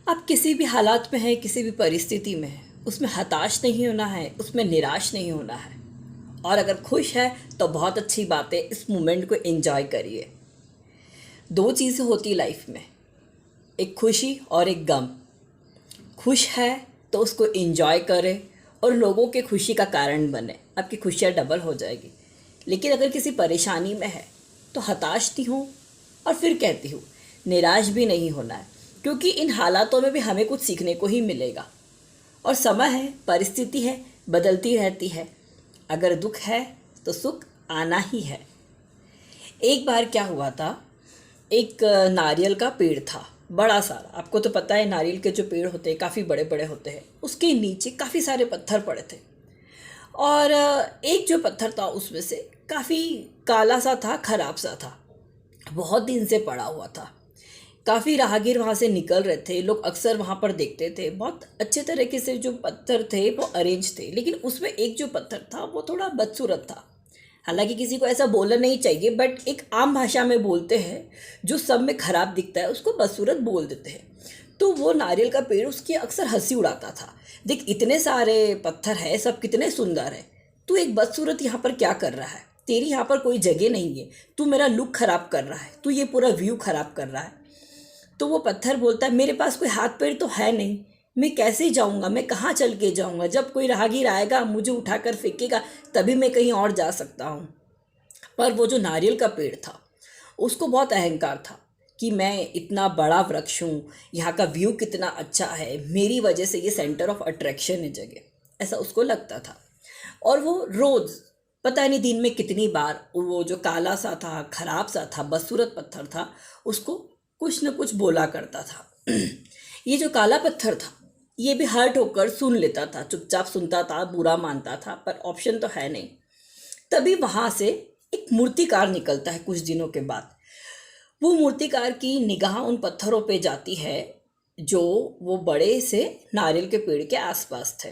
आप किसी भी हालात में हैं, किसी भी परिस्थिति में हैं, उसमें हताश नहीं होना है, उसमें निराश नहीं होना है। और अगर खुश है तो बहुत अच्छी बात है, इस मोमेंट को एंजॉय करिए। दो चीज़ें होती लाइफ में, एक खुशी और एक गम। खुश है तो उसको एंजॉय करें और लोगों के खुशी का कारण बने, आपकी खुशियाँ डबल हो जाएगी। लेकिन अगर किसी परेशानी में है तो हताश नहीं हो, और फिर कहती हूँ निराश भी नहीं होना है, क्योंकि इन हालातों में भी हमें कुछ सीखने को ही मिलेगा। और समय है, परिस्थिति है, बदलती रहती है। अगर दुख है तो सुख आना ही है। एक बार क्या हुआ था, एक नारियल का पेड़ था, बड़ा सारा। आपको तो पता है नारियल के जो पेड़ होते हैं काफ़ी बड़े बड़े होते हैं। उसके नीचे काफ़ी सारे पत्थर पड़े थे, और एक जो पत्थर था उसमें से काफ़ी काला सा था, खराब सा था, बहुत दिन से पड़ा हुआ था। काफ़ी राहगीर वहाँ से निकल रहे थे, लोग अक्सर वहाँ पर देखते थे। बहुत अच्छे तरीके से जो पत्थर थे वो अरेंज थे, लेकिन उसमें एक जो पत्थर था वो थोड़ा बदसूरत था। हालांकि किसी को ऐसा बोलना नहीं चाहिए, बट एक आम भाषा में बोलते हैं, जो सब में खराब दिखता है उसको बदसूरत बोल देते हैं। तो वो नारियल का पेड़ उसकी अक्सर हंसी उड़ाता था, देख इतने सारे पत्थर है, सब कितने सुंदर है, तू एक बदसूरत यहाँ पर क्या कर रहा है, तेरी यहाँ पर कोई जगह नहीं है, तू मेरा लुक खराब कर रहा है, तू ये पूरा व्यू खराब कर रहा है। तो वो पत्थर बोलता है, मेरे पास कोई हाथ पैर तो है नहीं, मैं कैसे जाऊंगा, मैं कहाँ चल के जाऊंगा, जब कोई राहगीर आएगा मुझे उठाकर फेंकेगा तभी मैं कहीं और जा सकता हूँ। पर वो जो नारियल का पेड़ था उसको बहुत अहंकार था कि मैं इतना बड़ा वृक्ष हूँ, यहाँ का व्यू कितना अच्छा है, मेरी वजह से ये सेंटर ऑफ अट्रैक्शन है जगह, ऐसा उसको लगता था। और वो रोज़ पता नहीं दिन में कितनी बार वो जो काला सा था, खराब सा था, बदसूरत पत्थर था, उसको कुछ न कुछ बोला करता था। ये जो काला पत्थर था ये भी हर्ट होकर सुन लेता था, चुपचाप सुनता था, बुरा मानता था, पर ऑप्शन तो है नहीं। तभी वहाँ से एक मूर्तिकार निकलता है कुछ दिनों के बाद। वो मूर्तिकार की निगाह उन पत्थरों पे जाती है जो वो बड़े से नारियल के पेड़ के आसपास थे।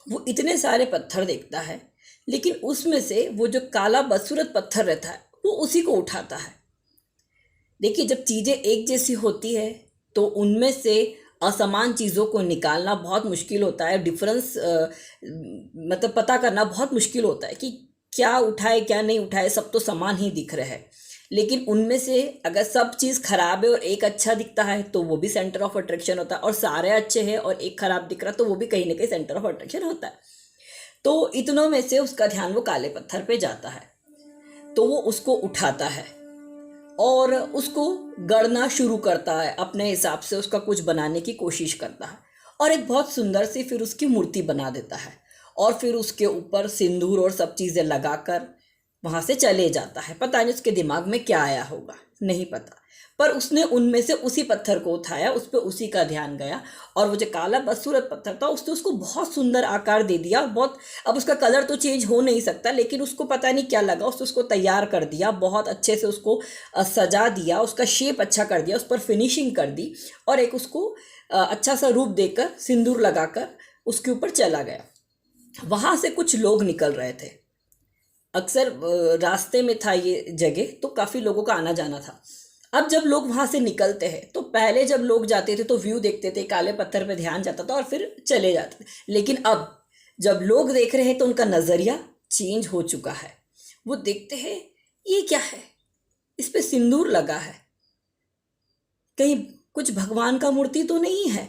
वो इतने सारे पत्थर देखता है, लेकिन उसमें से वो जो काला बदसूरत पत्थर रहता है वो उसी को उठाता है। देखिए, जब चीज़ें एक जैसी होती है तो उनमें से असमान चीज़ों को निकालना बहुत मुश्किल होता है। डिफरेंस मतलब पता करना बहुत मुश्किल होता है कि क्या उठाए क्या नहीं उठाए, सब तो समान ही दिख रहे हैं। लेकिन उनमें से अगर सब चीज़ खराब है और एक अच्छा दिखता है तो वो भी सेंटर ऑफ अट्रैक्शन होता है, और सारे अच्छे हैं और एक खराब दिख रहा तो वो भी कहीं ना कहीं सेंटर ऑफ अट्रैक्शन होता है। तो इतनों में से उसका ध्यान वो काले पत्थर पे जाता है, तो वो उसको उठाता है और उसको गढ़ना शुरू करता है, अपने हिसाब से उसका कुछ बनाने की कोशिश करता है, और एक बहुत सुंदर सी फिर उसकी मूर्ति बना देता है। और फिर उसके ऊपर सिंदूर और सब चीज़ें लगाकर वहाँ से चले जाता है। पता नहीं उसके दिमाग में क्या आया होगा, नहीं पता, पर उसने उनमें से उसी पत्थर को उठाया, उस पर उसी का ध्यान गया, और वो जो काला बदसूरत पत्थर था उसने उसको बहुत सुंदर आकार दे दिया। बहुत, अब उसका कलर तो चेंज हो नहीं सकता, लेकिन उसको पता नहीं क्या लगा, उसने उसको तैयार कर दिया, बहुत अच्छे से उसको सजा दिया, उसका शेप अच्छा कर दिया, उस पर फिनिशिंग कर दी, और एक उसको अच्छा सा रूप देकर सिंदूर लगाकर उसके ऊपर चला गया। वहाँ से कुछ लोग निकल रहे थे, अक्सर रास्ते में था ये जगह, तो काफ़ी लोगों का आना जाना था। अब जब लोग वहाँ से निकलते हैं तो पहले जब लोग जाते थे तो व्यू देखते थे, काले पत्थर पे ध्यान जाता था और फिर चले जाते थे। लेकिन अब जब लोग देख रहे हैं तो उनका नज़रिया चेंज हो चुका है। वो देखते हैं ये क्या है, इस पे सिंदूर लगा है, कहीं कुछ भगवान का मूर्ति तो नहीं है।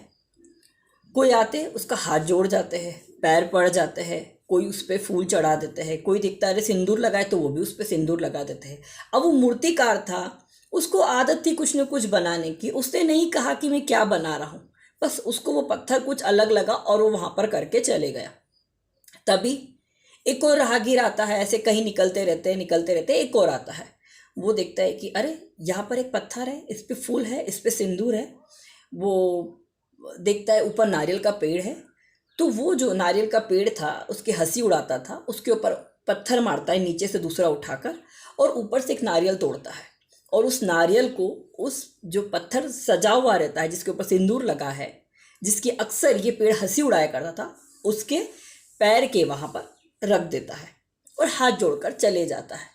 कोई आते उसका हाथ जोड़ जाते हैं, पैर पड़ जाते हैं, कोई उस पर फूल चढ़ा देते हैं, कोई दिखता है सिंदूर लगाए तो वो भी उस पर सिंदूर लगा देते हैं। अब वो मूर्तिकार था, उसको आदत थी कुछ न कुछ बनाने की, उसने नहीं कहा कि मैं क्या बना रहा हूँ, बस उसको वो पत्थर कुछ अलग लगा और वो वहाँ पर करके चले गया। तभी एक और राहगीर आता है, ऐसे कहीं निकलते रहते एक और आता है। वो देखता है कि अरे यहाँ पर एक पत्थर है, इस पे फूल है, इस पे सिंदूर है। वो देखता है ऊपर नारियल का पेड़ है, तो वो जो नारियल का पेड़ था उसकी हंसी उड़ाता था, उसके ऊपर पत्थर मारता है नीचे से दूसरा उठाकर, और ऊपर से एक नारियल तोड़ता है, और उस नारियल को उस जो पत्थर सजा हुआ रहता है जिसके ऊपर सिंदूर लगा है, जिसकी अक्सर ये पेड़ हंसी उड़ाया करता था, उसके पैर के वहाँ पर रख देता है और हाथ जोड़कर चले जाता है।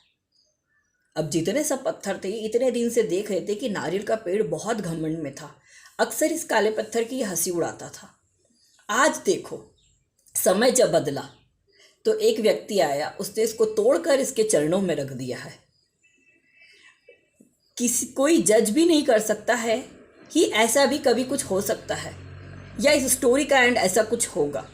अब जितने सब पत्थर थे इतने दिन से देख रहे थे कि नारियल का पेड़ बहुत घमंड में था, अक्सर इस काले पत्थर की हंसी उड़ाता था। आज देखो, समय जब बदला तो एक व्यक्ति आया, उसने इसको तोड़कर इसके चरणों में रख दिया है। किसी कोई जज भी नहीं कर सकता है कि ऐसा भी कभी कुछ हो सकता है या इस स्टोरी का एंड ऐसा कुछ होगा।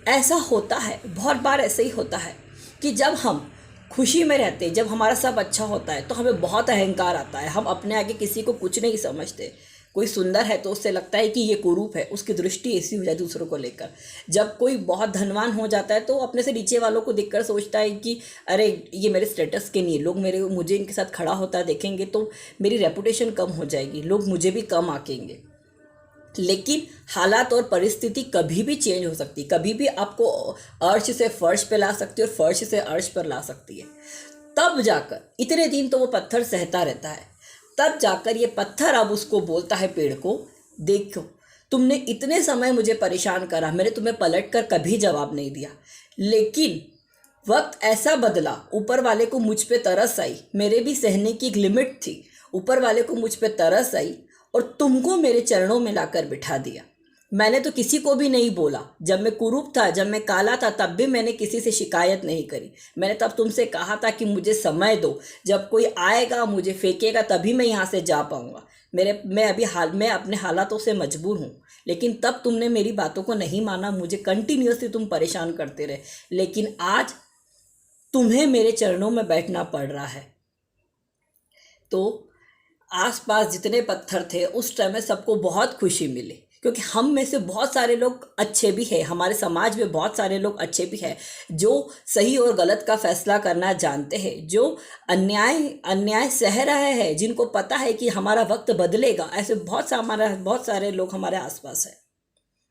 ऐसा होता है, बहुत बार ऐसे ही होता है कि जब हम खुशी में रहते हैं, जब हमारा सब अच्छा होता है तो हमें बहुत अहंकार आता है। हम अपने आगे किसी को कुछ नहीं समझते। कोई सुंदर है तो उससे लगता है कि ये कुरूप है, उसकी दृष्टि ऐसी हो जाए दूसरों को लेकर। जब कोई बहुत धनवान हो जाता है तो अपने से नीचे वालों को देखकर सोचता है कि अरे ये मेरे स्टेटस के नहीं है, लोग मुझे इनके साथ खड़ा होता देखेंगे तो मेरी रेपुटेशन कम हो जाएगी, लोग मुझे भी कम आकेंगे। लेकिन हालात और परिस्थिति कभी भी चेंज हो सकती है, कभी भी आपको अर्श से फर्श पे ला सकती है और फर्श से अर्श पर ला सकती है। तब जाकर, इतने दिन तो वो पत्थर सहता रहता है, तब जाकर ये पत्थर अब उसको बोलता है पेड़ को, देखो तुमने इतने समय मुझे परेशान करा, मैंने तुम्हें पलट कर कभी जवाब नहीं दिया, लेकिन वक्त ऐसा बदला, ऊपर वाले को मुझ पे तरस आई, मेरे भी सहने की एक लिमिट थी, ऊपर वाले को मुझ पे तरस आई और तुमको मेरे चरणों में लाकर बिठा दिया। मैंने तो किसी को भी नहीं बोला, जब मैं कुरूप था, जब मैं काला था, तब भी मैंने किसी से शिकायत नहीं करी। मैंने तब तुमसे कहा था कि मुझे समय दो, जब कोई आएगा मुझे फेंकेगा तभी मैं यहाँ से जा पाऊँगा। मैं अपने हालातों से मजबूर हूँ, लेकिन तब तुमने मेरी बातों को नहीं माना, मुझे कंटिन्यूसली तुम परेशान करते रहे, लेकिन आज तुम्हें मेरे चरणों में बैठना पड़ रहा है। तो आसपास जितने पत्थर थे उस टाइम में सबको बहुत खुशी मिली, क्योंकि हम में से बहुत सारे लोग अच्छे भी हैं, हमारे समाज में बहुत सारे लोग अच्छे भी हैं जो सही और गलत का फैसला करना जानते हैं, जो अन्याय सह रहे हैं, जिनको पता है कि हमारा वक्त बदलेगा। ऐसे बहुत सारे लोग हमारे आसपास हैं।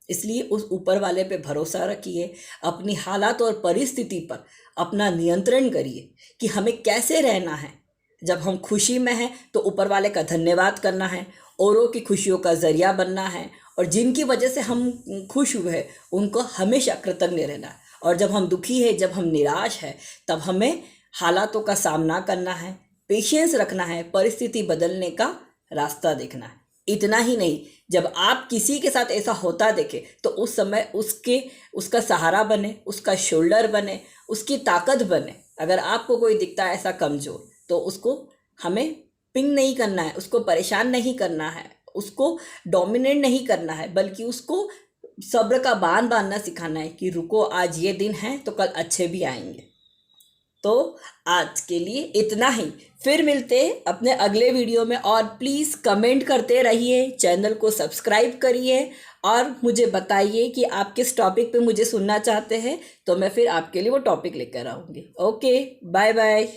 इसलिए उस ऊपर वाले पे भरोसा रखिए, अपनी हालात और परिस्थिति पर अपना नियंत्रण करिए कि हमें कैसे रहना है। जब हम खुशी में हैं तो ऊपर वाले का धन्यवाद करना है, औरों की खुशियों का ज़रिया बनना है, और जिनकी वजह से हम खुश हुए हैं उनको हमेशा कृतज्ञ रहना है। और जब हम दुखी है, जब हम निराश है, तब हमें हालातों का सामना करना है, पेशेंस रखना है, परिस्थिति बदलने का रास्ता देखना है। इतना ही नहीं, जब आप किसी के साथ ऐसा होता देखें तो उस समय उसका सहारा बने, उसका शोल्डर बने, उसकी ताकत बने। अगर आपको कोई दिखता है ऐसा कमज़ोर, तो उसको हमें पिंग नहीं करना है, उसको परेशान नहीं करना है, उसको डोमिनेट नहीं करना है, बल्कि उसको सब्र का बांध बांधना सिखाना है कि रुको, आज ये दिन है तो कल अच्छे भी आएंगे। तो आज के लिए इतना ही, फिर मिलते हैं अपने अगले वीडियो में। और प्लीज़ कमेंट करते रहिए, चैनल को सब्सक्राइब करिए और मुझे बताइए कि आप किस टॉपिक पे मुझे सुनना चाहते हैं, तो मैं फिर आपके लिए वो टॉपिक लेकर आऊँगी। Okay, bye bye.